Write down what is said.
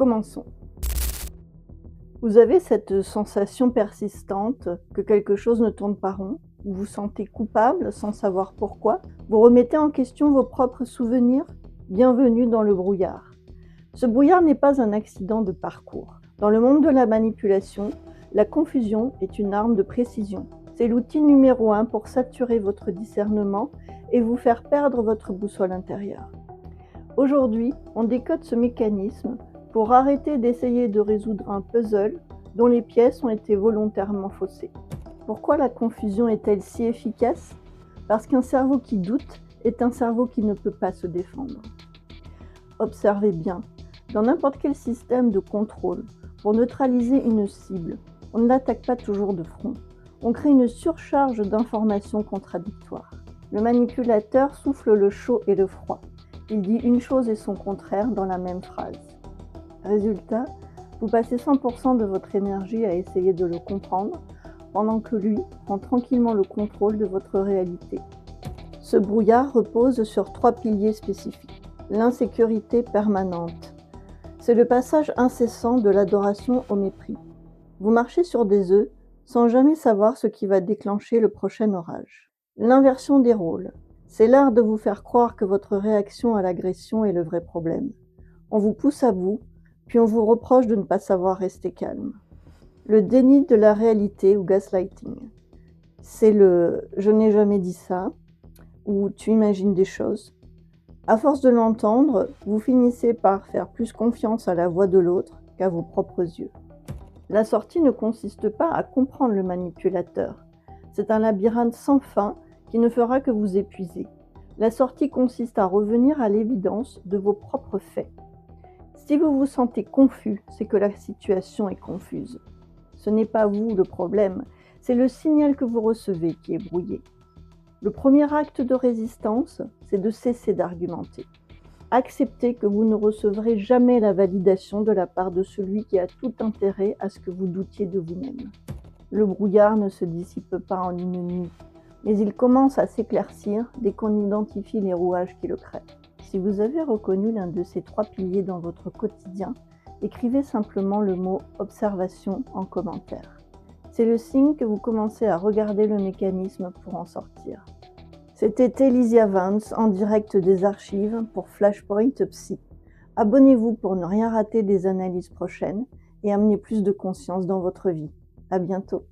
Commençons. Vous avez cette sensation persistante que quelque chose ne tourne pas rond, vous vous sentez coupable sans savoir pourquoi, vous remettez en question vos propres souvenirs. Bienvenue dans le brouillard. Ce brouillard n'est pas un accident de parcours. Dans le monde de la manipulation, la confusion est une arme de précision. C'est l'outil numéro 1 pour saturer votre discernement et vous faire perdre votre boussole intérieure. Aujourd'hui, on décode ce mécanisme pour arrêter d'essayer de résoudre un puzzle dont les pièces ont été volontairement faussées. Pourquoi la confusion est-elle si efficace? Parce qu'un cerveau qui doute est un cerveau qui ne peut pas se défendre. Observez bien, dans n'importe quel système de contrôle, pour neutraliser une cible, on ne l'attaque pas toujours de front. On crée une surcharge d'informations contradictoires. Le manipulateur souffle le chaud et le froid. Il dit une chose et son contraire dans la même phrase. Résultat, vous passez 100% de votre énergie à essayer de le comprendre, pendant que lui prend tranquillement le contrôle de votre réalité. Ce brouillard repose sur 3 piliers spécifiques. L'insécurité permanente. C'est le passage incessant de l'adoration au mépris. Vous marchez sur des œufs sans jamais savoir ce qui va déclencher le prochain orage. L'inversion des rôles. C'est l'art de vous faire croire que votre réaction à l'agression est le vrai problème. On vous pousse à bout, puis on vous reproche de ne pas savoir rester calme. Le déni de la réalité ou gaslighting. C'est le « je n'ai jamais dit ça » ou « tu imagines des choses ». À force de l'entendre, vous finissez par faire plus confiance à la voix de l'autre qu'à vos propres yeux. La sortie ne consiste pas à comprendre le manipulateur. C'est un labyrinthe sans fin qui ne fera que vous épuiser. La sortie consiste à revenir à l'évidence de vos propres faits. Si vous vous sentez confus, c'est que la situation est confuse. Ce n'est pas vous le problème, c'est le signal que vous recevez qui est brouillé. Le premier acte de résistance, c'est de cesser d'argumenter. Acceptez que vous ne recevrez jamais la validation de la part de celui qui a tout intérêt à ce que vous doutiez de vous-même. Le brouillard ne se dissipe pas en une nuit, mais il commence à s'éclaircir dès qu'on identifie les rouages qui le créent. Si vous avez reconnu l'un de ces 3 piliers dans votre quotidien, écrivez simplement le mot « observation » en commentaire. C'est le signe que vous commencez à regarder le mécanisme pour en sortir. C'était Elysia Vance en direct des archives pour Flashpoint Psy. Abonnez-vous pour ne rien rater des analyses prochaines et amener plus de conscience dans votre vie. À bientôt.